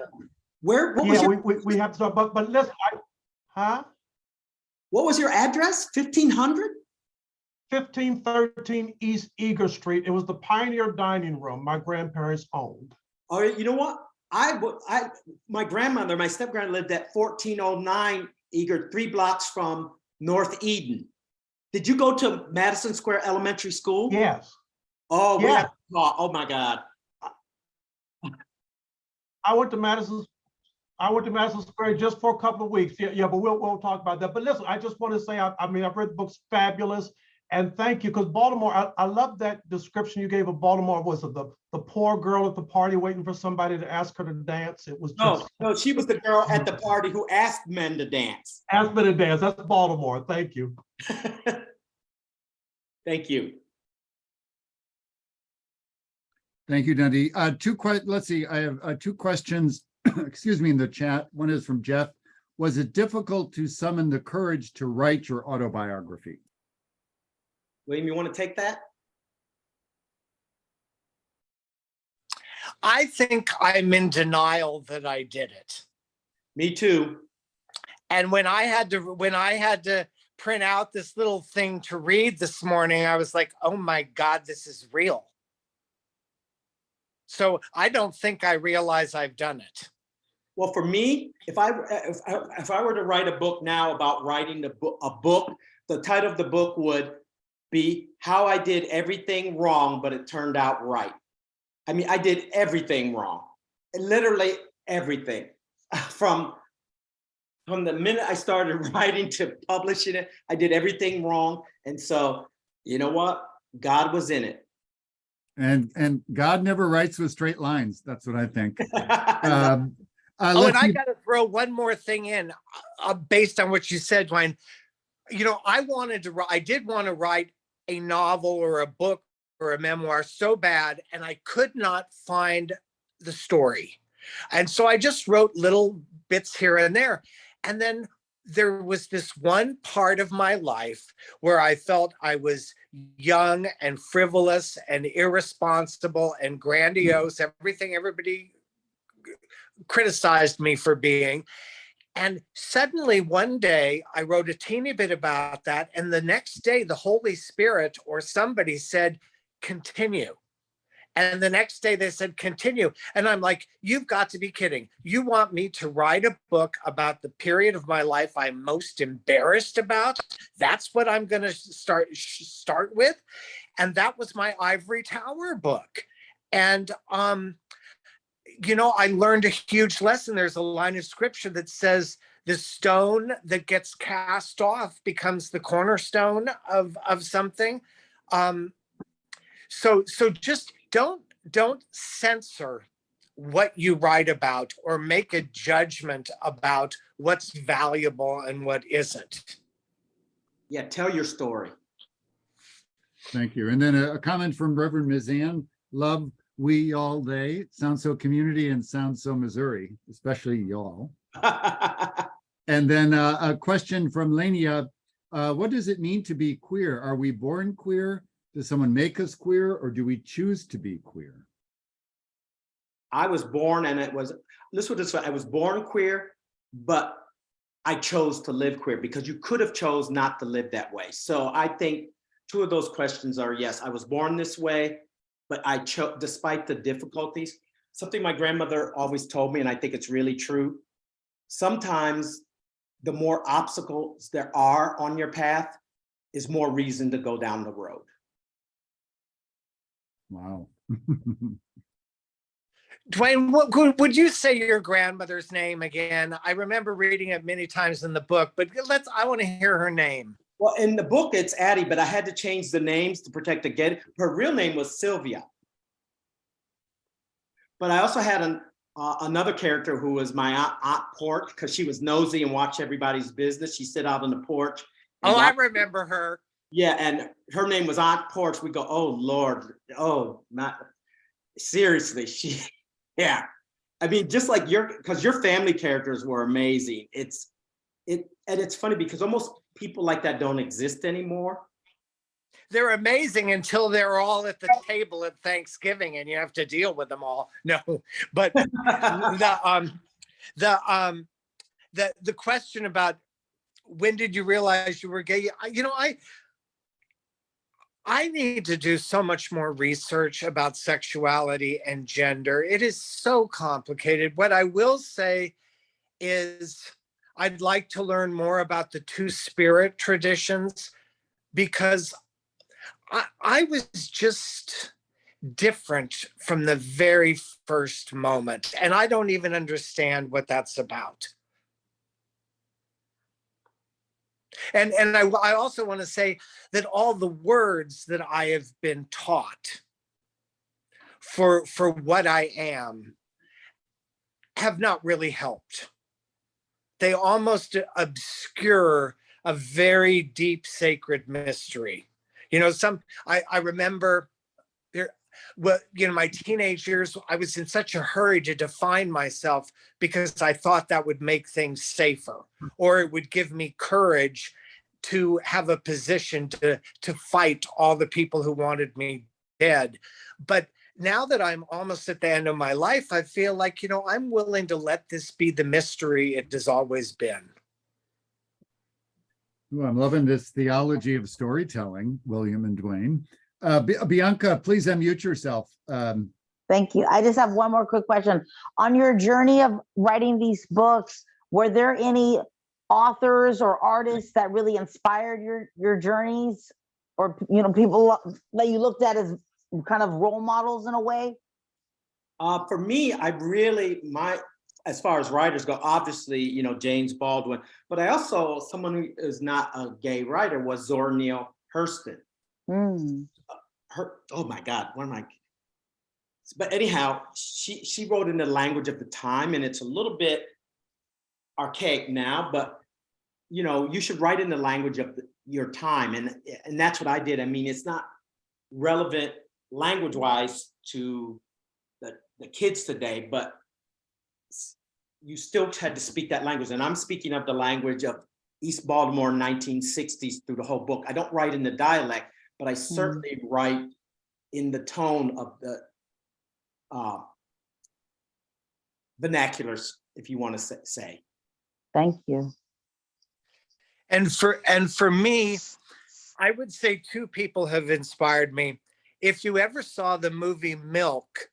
Where? What was Yeah, your, we have to, but listen, huh? What was your address? 1500? 1513 East Eager Street. It was the Pioneer Dining Room my grandparents owned. Oh, you know what? My grandmother, my step-grandmother lived at 1409 Eager, 3 blocks from North Eden. Did you go to Madison Square Elementary School? Yes. Oh, we Yeah. have to talk. Oh my God. I went to Madison Square just for a couple of weeks. Yeah, but we'll talk about that. But listen, I just want to say, I mean, I've read the book's fabulous. And thank you, because Baltimore, I love that description you gave of Baltimore. Was it the poor girl at the party waiting for somebody to ask her to dance? It was just No, she was the girl at the party who asked men to dance. ask me to dance. That's Baltimore. Thank you. Thank you. Thank you, Dundee. Let's see, I have 2 questions, excuse me, in the chat. One is from Jeff. Was it difficult to summon the courage to write your autobiography? William, you want to take that? I think I'm in denial that I did it. Me too. And when I had to print out this little thing to read this morning, I was like, oh my God, this is real. So I don't think I realize I've done it. Well, for me, if I were to write a book now about writing a book, the title of the book would be How I Did Everything Wrong, but It Turned Out Right. I mean, I did everything wrong, literally everything. From the minute I started writing to publishing it, I did everything wrong. And so, you know what? God was in it. And God never writes with straight lines. That's what I think. And I got to throw one more thing in based on what you said, Dwayne. You know, I did want to write a novel or a book or a memoir so bad, and I could not find the story. And so I just wrote little bits here and there. And then there was this one part of my life where I felt I was young and frivolous and irresponsible and grandiose, everything everybody criticized me for being. And suddenly one day I wrote a teeny bit about that. And the next day, the Holy Spirit or somebody said, continue. And the next day they said, continue. And I'm like, you've got to be kidding. You want me to write a book about the period of my life I'm most embarrassed about? That's what I'm going to start with. And that was my Ivory Tower book. And, you know, I learned a huge lesson. There's a line of scripture that says the stone that gets cast off becomes the cornerstone of something. So just don't censor what you write about or make a judgment about what's valuable and what isn't. Yeah, tell your story. Thank you. And then a comment from Reverend Ms. Ann. Love we all day. Sounds so community and sounds so Missouri, especially y'all. And then a question from Lania. What does it mean to be queer? Are we born queer? Does someone make us queer, or do we choose to be queer? I was born, and I was born queer, but I chose to live queer, because you could have chose not to live that way. So I think two of those questions are, yes, I was born this way, but I chose, despite the difficulties. Something my grandmother always told me, and I think it's really true, sometimes the more obstacles there are on your path is more reason to go down the road. Wow. Dwayne, would you say your grandmother's name again? I remember reading it many times in the book, but I want to hear her name. Well, in the book, it's Addie, but I had to change the names to protect again. Her real name was Sylvia. But I also had another character who was my Aunt Porch, because she was nosy and watched everybody's business. She'd sit out on the porch. Oh, I remember her. Yeah, and her name was Aunt Porch. We go, oh, Lord. Oh, not seriously. Yeah. I mean, just like because your family characters were amazing. And it's funny because almost people like that don't exist anymore. They're amazing until they're all at the table at Thanksgiving and you have to deal with them all. No, but the question about when did you realize you were gay? I need to do so much more research about sexuality and gender. It is so complicated. What I will say is I'd like to learn more about the Two-Spirit traditions, because I was just different from the very first moment, and I don't even understand what that's about. And I also want to say that all the words that I have been taught for what I am have not really helped. They almost obscure a very deep sacred mystery. I remember my teenage years, I was in such a hurry to define myself because I thought that would make things safer, or it would give me courage to have a position to fight all the people who wanted me dead. But now that I'm almost at the end of my life, I feel like, I'm willing to let this be the mystery it has always been. Well, I'm loving this theology of storytelling, William and Dwayne. Bianca, please unmute yourself. Thank you. I just have one more quick question. On your journey of writing these books, were there any authors or artists that really inspired your journeys, or people that you looked at as kind of role models in a way? For me, as far as writers go, obviously, James Baldwin, but I also, someone who is not a gay writer was Zora Neale Hurston. Oh my God, but anyhow, she wrote in the language of the time, and it's a little bit archaic now, but you should write in the language of your time, and that's what I did. I mean, it's not relevant language-wise to the kids today, but you still had to speak that language. And I'm speaking of the language of East Baltimore 1960s through the whole book. I don't write in the dialect, but I certainly write in the tone of the vernaculars, if you want to say. Thank you. And for me, I would say two people have inspired me. If you ever saw the movie Milk,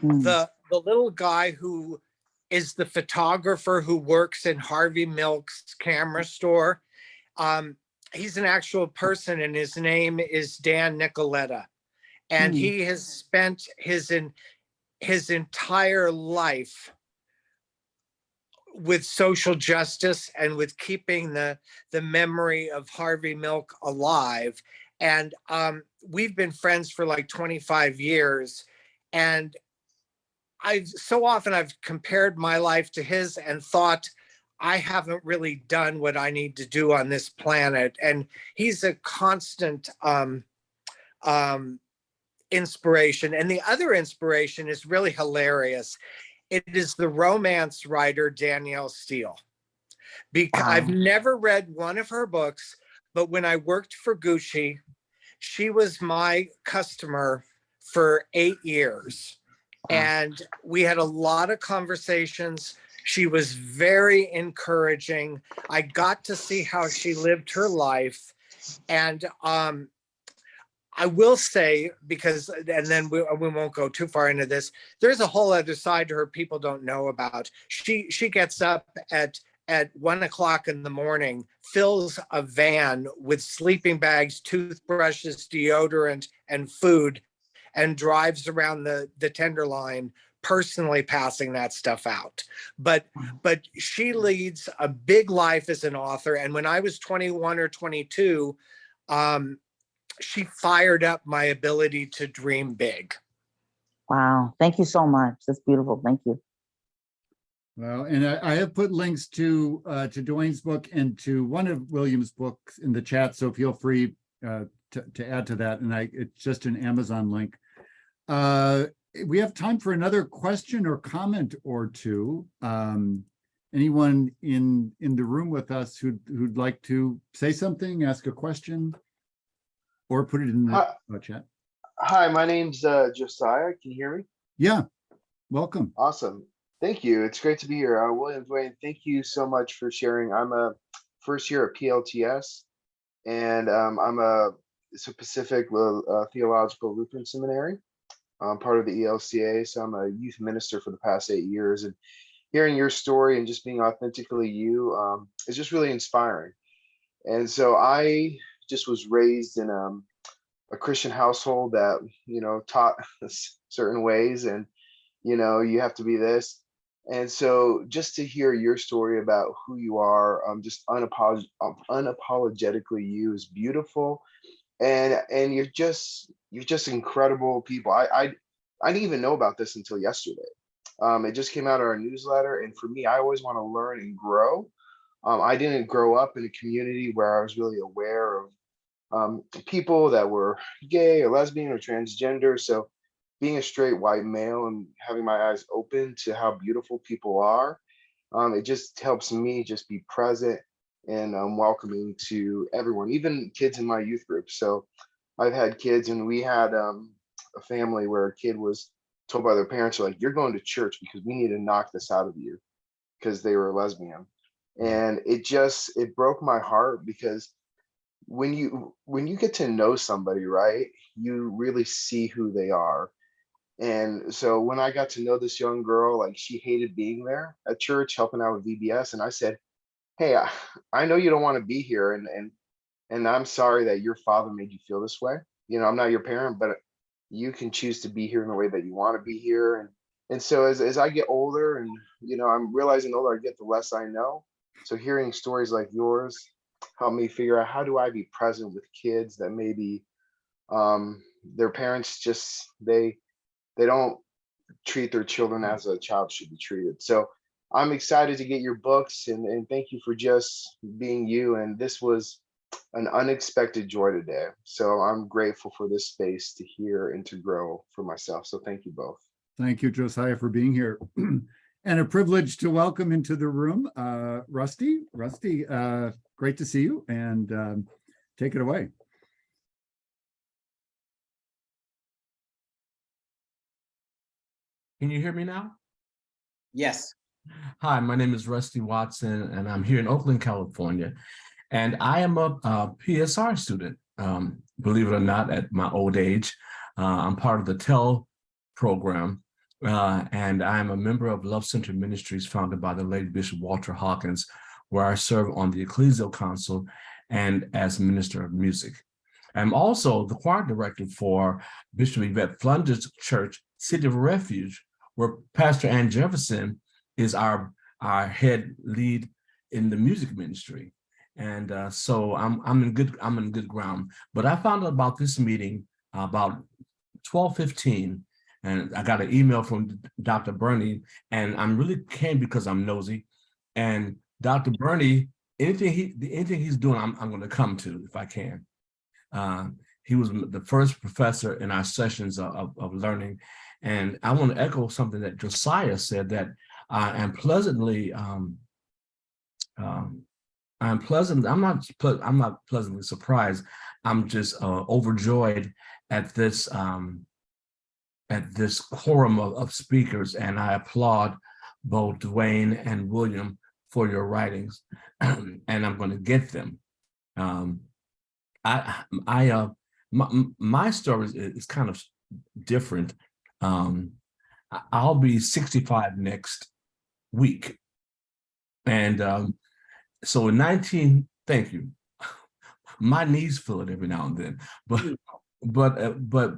the little guy who is the photographer who works in Harvey Milk's camera store, he's an actual person, and his name is Dan Nicoletta. And he has spent his entire life with social justice and with keeping the memory of Harvey Milk alive. And we've been friends for like 25 years. And so often I've compared my life to his and thought I haven't really done what I need to do on this planet. And he's a constant inspiration. And the other inspiration is really hilarious. It is the romance writer Danielle Steele. Because I've never read one of her books, but when I worked for Gucci, she was my customer for 8 years. And we had a lot of conversations. She was very encouraging. I got to see how she lived her life. And I will say, because, and then we won't go too far into this, there's a whole other side to her people don't know about. She gets up at 1 o'clock in the morning, fills a van with sleeping bags, toothbrushes, deodorant, and food, and drives around the Tenderloin, personally passing that stuff out. But she leads a big life as an author. And when I was 21 or 22, she fired up my ability to dream big. Wow. Thank you so much. That's beautiful. Thank you. Well, and I have put links to Dwayne's book and to one of William's books in the chat, so feel free to add to that. And it's just an Amazon link. We have time for another question or comment or two. Anyone in the room with us who'd like to say something, ask a question, or put it in the chat? Hi, my name's Josiah. Can you hear me? Yeah, welcome. Awesome. Thank you. It's great to be here. William, Dwayne, thank you so much for sharing. I'm a first year at PLTS, and it's a Pacific Theological Lutheran Seminary. I'm part of the ELCA, so I'm a youth minister for the past 8 years. And hearing your story and just being authentically you is just really inspiring. And so I just was raised in a Christian household that, taught certain ways, and, you have to be this. And so just to hear your story about who you are, just unapologetically you is beautiful. And you're just incredible people. I didn't even know about this until yesterday. It just came out of our newsletter. And for me, I always want to learn and grow. I didn't grow up in a community where I was really aware of people that were gay or lesbian or transgender. So being a straight white male and having my eyes open to how beautiful people are, it just helps me just be present and welcoming to everyone, even kids in my youth group. So I've had kids, and we had a family where a kid was told by their parents, like, you're going to church because we need to knock this out of you, because they were lesbian. And it broke my heart, because when you get to know somebody, right, you really see who they are. And so when I got to know this young girl, like, she hated being there at church, helping out with VBS. And I said, hey, I know you don't want to be here. And I'm sorry that your father made you feel this way. I'm not your parent, but you can choose to be here in the way that you want to be here. And so as I get older, and, I'm realizing the older I get, the less I know. So hearing stories like yours help me figure out, how do I be present with kids that maybe their parents just, they don't treat their children as a child should be treated. So I'm excited to get your books, and thank you for just being you. And this was an unexpected joy today. So I'm grateful for this space to hear and to grow for myself. So thank you both. Thank you, Josiah, for being here. And a privilege to welcome into the room, Rusty. Rusty, great to see you, and take it away. Can you hear me now? Yes. Hi, my name is Rusty Watson, and I'm here in Oakland, California. And I am a PSR student, believe it or not, at my old age. I'm part of the TEL program, and I'm a member of Love Center Ministries, founded by the late Bishop Walter Hawkins, where I serve on the Ecclesial Council and as Minister of Music. I'm also the choir director for Bishop Yvette Flunder's church, City of Refuge, where Pastor Ann Jefferson is our head lead in the music ministry. And so I'm in good ground. But I found out about this meeting about 12:15, And I got an email from Dr. Bernie, and I'm really came because I'm nosy. And Dr. Bernie, anything he's doing, I'm going to come to if I can. He was the first professor in our sessions of learning. And I want to echo something that Josiah said, that I am pleasantly, I'm not pleasantly surprised. I'm just overjoyed at this quorum of speakers, and I applaud both Dwayne and William for your writings, and I'm going to get them. My story is kind of different. I'll be 65 next week, and so in thank you. My knees feel it every now and then, but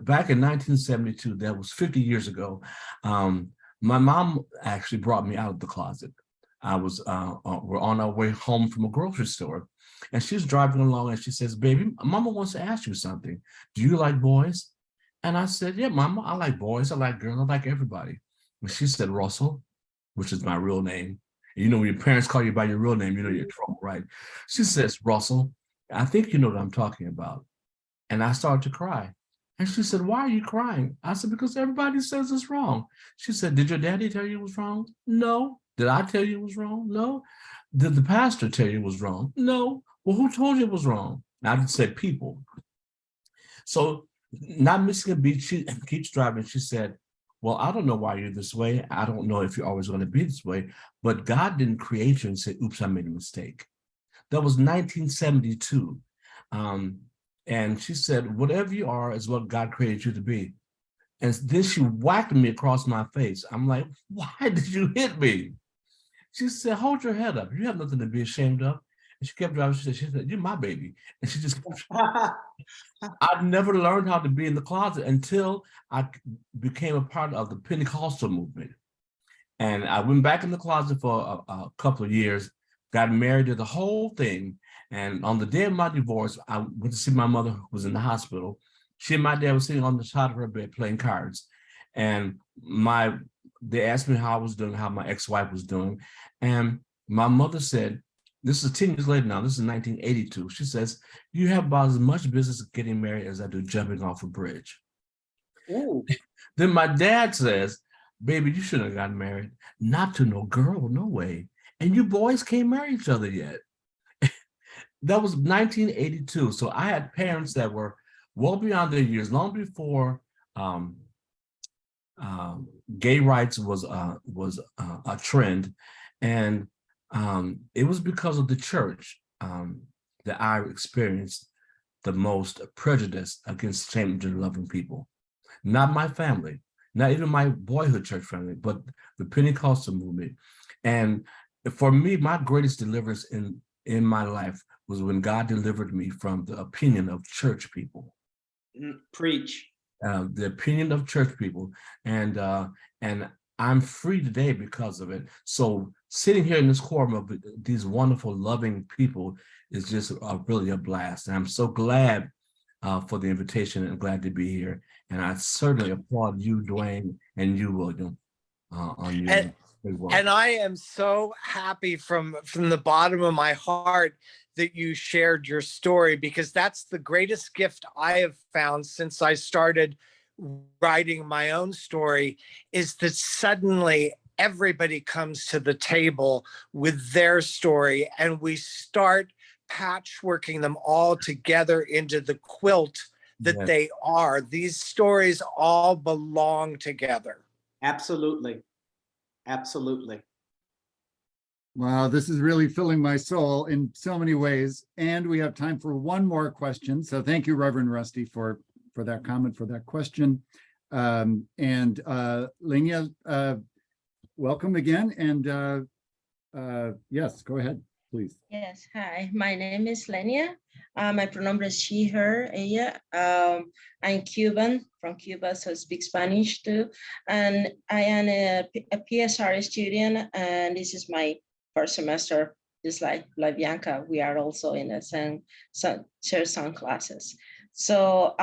back in 1972, that was 50 years ago. My mom actually brought me out of the closet. We're on our way home from a grocery store, and she's driving along, and she says, "Baby, Mama wants to ask you something. Do you like boys?" And I said, "Yeah, Mama, I like boys. I like girls. I like everybody." And she said, "Russell," which is my real name. You know, when your parents call you by your real name, you know you're in trouble, right? She says, "Russell, I think you know what I'm talking about." And I started to cry. And she said, "Why are you crying?" I said, "Because everybody says it's wrong." She said, "Did your daddy tell you it was wrong?" "No." "Did I tell you it was wrong?" "No." "Did the pastor tell you it was wrong?" "No." "Well, who told you it was wrong?" And I just said, "People." So, not missing a beat, she keeps driving. She said, "Well, I don't know why you're this way. I don't know if you're always going to be this way, but God didn't create you and say, 'Oops, I made a mistake.'" That was 1972. And she said, "Whatever you are is what God created you to be." And then she whacked me across my face. I'm like, "Why did you hit me?" She said, "Hold your head up. You have nothing to be ashamed of." And she kept driving. She said, "You're my baby." And she just I never learned how to be in the closet until I became a part of the Pentecostal movement. And I went back in the closet for a couple of years, got married, did the whole thing. And on the day of my divorce, I went to see my mother, who was in the hospital. She and my dad were sitting on the side of her bed playing cards. And they asked me how I was doing, how my ex-wife was doing. And my mother said, this is 10 years later now, this is 1982. She says, "You have about as much business getting married as I do jumping off a bridge." Ooh. Then my dad says, "Baby, you shouldn't have gotten married. Not to no girl, no way. And you boys can't marry each other yet." That was 1982. So I had parents that were well beyond their years, long before gay rights was a trend. And it was because of the church that I experienced the most prejudice against same-gender-loving people. Not my family, not even my boyhood church family, but the Pentecostal movement. And for me, my greatest deliverance in my life was when God delivered me from the opinion of church people. Preach. The opinion of church people, and I'm free today because of it. So sitting here in this quorum of these wonderful, loving people is just really a blast. And I'm so glad for the invitation and glad to be here. And I certainly applaud you, Dwayne, and you, William, on your work. And I am so happy from the bottom of my heart that you shared your story, because that's the greatest gift I have found since I started writing my own story, is that suddenly everybody comes to the table with their story and we start patchworking them all together into the quilt that Yes. they are. These stories all belong together. Absolutely. Absolutely. Wow, this is really filling my soul in so many ways. And we have time for one more question. So thank you, Reverend Rusty, for that comment, for that question. And Lenia, welcome again. And yes, go ahead, please. Yes, hi, my name is Lenia. My pronoun is she, her, ella. I'm Cuban, from Cuba, so I speak Spanish too. And I am a PSR student, and this is my first semester, just like Bianca. We are also in the same share some classes. So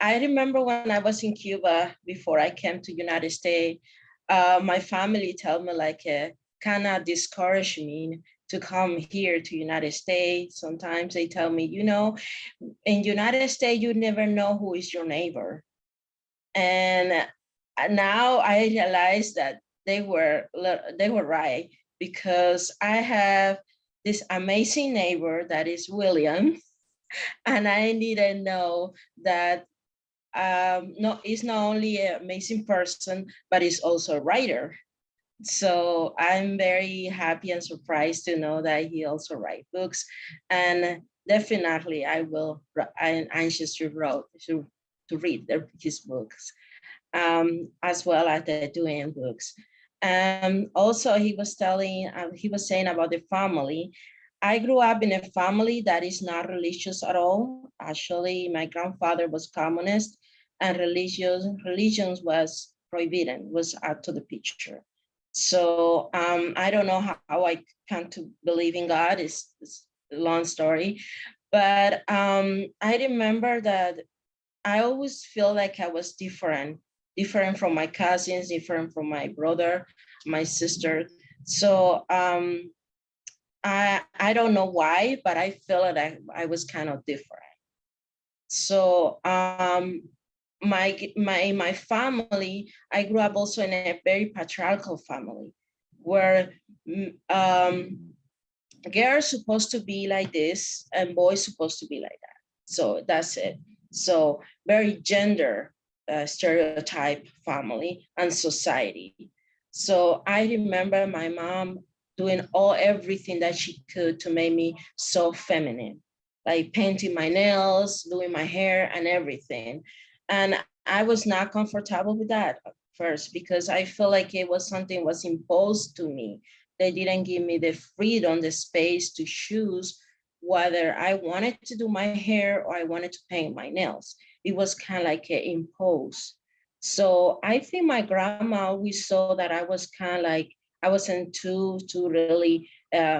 I remember when I was in Cuba before I came to United States, my family told me like kind of discourage me to come here to United States. Sometimes they tell me, you know, in United States, you never know who is your neighbor. And now I realize that they were right, because I have this amazing neighbor that is William, and I didn't know that no, he's not only an amazing person, but he's also a writer. So I'm very happy and surprised to know that he also writes books, and definitely I'm anxious to read his books, as well as the doing books. Also, he was saying about the family. I grew up in a family that is not religious at all. Actually, my grandfather was communist, and religions was prohibited, was out to the picture. So I don't know how I come to believe in God. It's a long story, but I remember that I always feel like I was different from my cousins, different from my brother, my sister. So I don't know why, but I feel that I was kind of different. So my family, I grew up also in a very patriarchal family, where girls supposed to be like this and boys supposed to be like that. So that's it. So very gender stereotype family and society. So I remember my mom doing everything that she could to make me so feminine, like painting my nails, doing my hair and everything. And I was not comfortable with that at first, because I feel like it was something was imposed to me. They didn't give me the freedom, the space to choose whether I wanted to do my hair or I wanted to paint my nails. It was kind of like imposed. So I think my grandma always saw that I was kind of like, I wasn't too really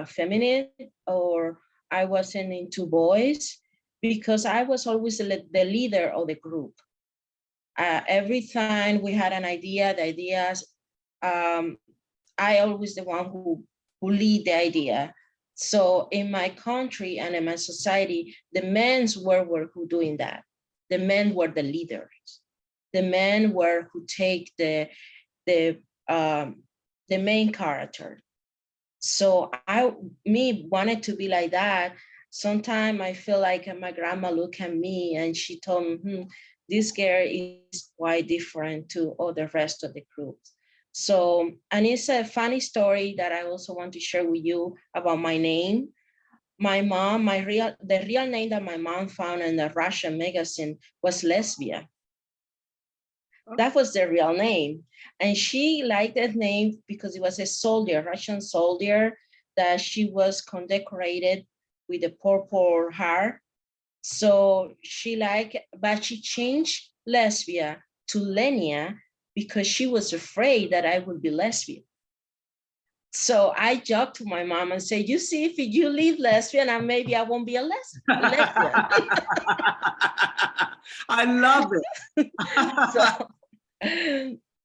feminine, or I wasn't into boys, because I was always the leader of the group. Every time we had an idea, the ideas, I always the one who lead the idea. So in my country and in my society, the men were who doing that. The men were the leaders. The men were who take the main character. So me wanted to be like that. Sometimes I feel like my grandma looked at me and she told me, this girl is quite different to all the rest of the group. So, and it's a funny story that I also want to share with you about my name. My mom, the real name that my mom found in the Russian magazine was Lesbia. That was the real name. And she liked that name because it was a soldier, Russian soldier, that she was condecorated with a purple hair. So she liked, but she changed Lesbia to Lenia because she was afraid that I would be lesbian. So I joked to my mom and said, you see, if you leave lesbian, and maybe I won't be a lesbian. I love it.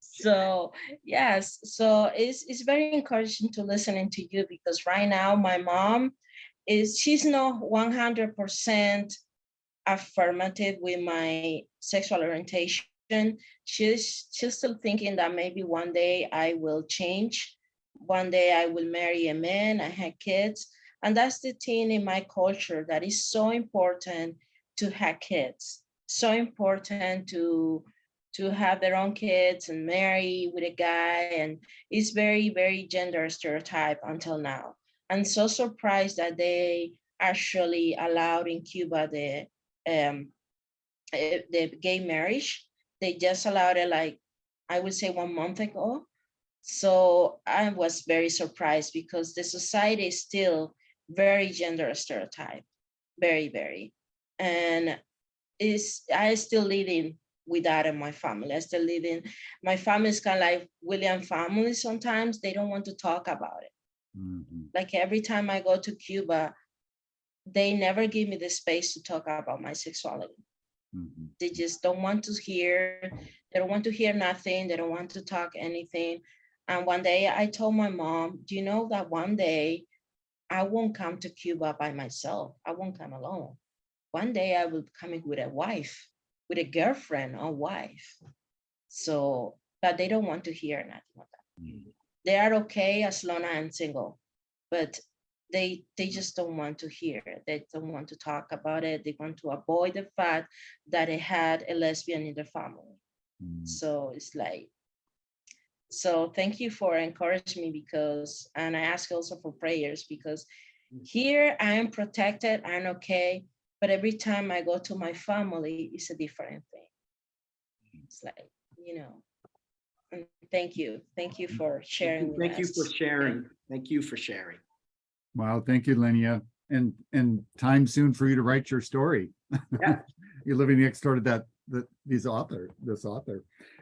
So yes, so it's very encouraging to listening to you, because right now my mom she's not 100% affirmative with my sexual orientation. She's still thinking that maybe one day I will change. One day I will marry a man, I have kids. And that's the thing in my culture that is so important, to have kids. So important to have their own kids and marry with a guy. And it's very, very gender stereotype until now. I'm so surprised that they actually allowed in Cuba the gay marriage. They just allowed it, like, I would say 1 month ago. So I was very surprised, because the society is still very gender stereotype, very, very. And I still living with that in my family. I still live in, my family is kind of like William family sometimes. They don't want to talk about it. Mm-hmm. Like every time I go to Cuba, they never give me the space to talk about my sexuality. Mhm. They just don't want to hear. They don't want to hear nothing. They don't want to talk anything. And one day I told my mom, do you know that one day I won't come to Cuba by myself. I won't come alone. One day I will be coming with a wife, with a girlfriend or wife. So, but they don't want to hear nothing of that. They are okay as long as I'm single, but they just don't want to hear. They don't want to talk about it. They want to avoid the fact that they had a lesbian in their family. So it's like, so thank you for encouraging me, because, and I ask also for prayers, because here I am protected, I'm okay, but every time I go to my family, it's a different thing. It's like, you know, and thank you for sharing with Thank you for us. sharing. Thank you for sharing. Wow, thank you, Linnea. And time soon for you to write your story. Yeah. You're living next door to this author.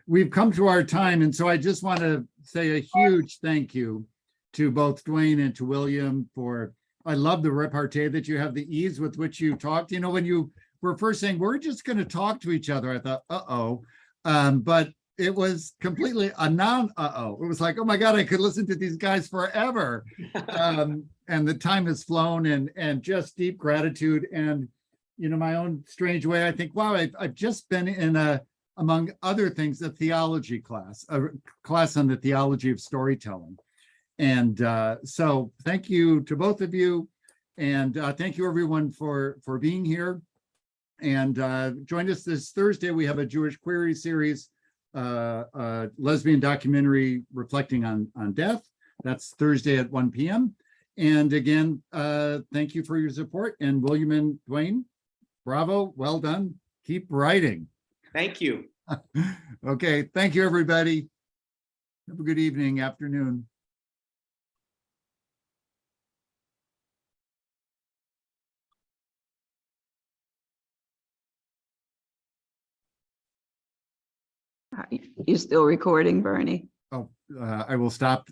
We've come to our time, and so I just want to say a huge thank you to both Dwayne and to William for, I love the repartee that you have, the ease with which you talked. You know, when you were first saying, we're just going to talk to each other, I thought, but it was completely a non-uh-oh. It was like, oh my God, I could listen to these guys forever. And the time has flown, and just deep gratitude. And, you know, my own strange way, I think, wow, I've just been in among other things, a theology class, a class on the theology of storytelling. And so thank you to both of you. And thank you everyone for being here. And join us this Thursday. We have a Jewish Query series, lesbian documentary reflecting on death. That's Thursday at 1 p.m. And again, thank you for your support. And William and Dwayne, bravo, well done. Keep writing. Thank you. Okay, thank you, everybody. Have a good evening, afternoon. You still recording, Bernie? Oh, I will stop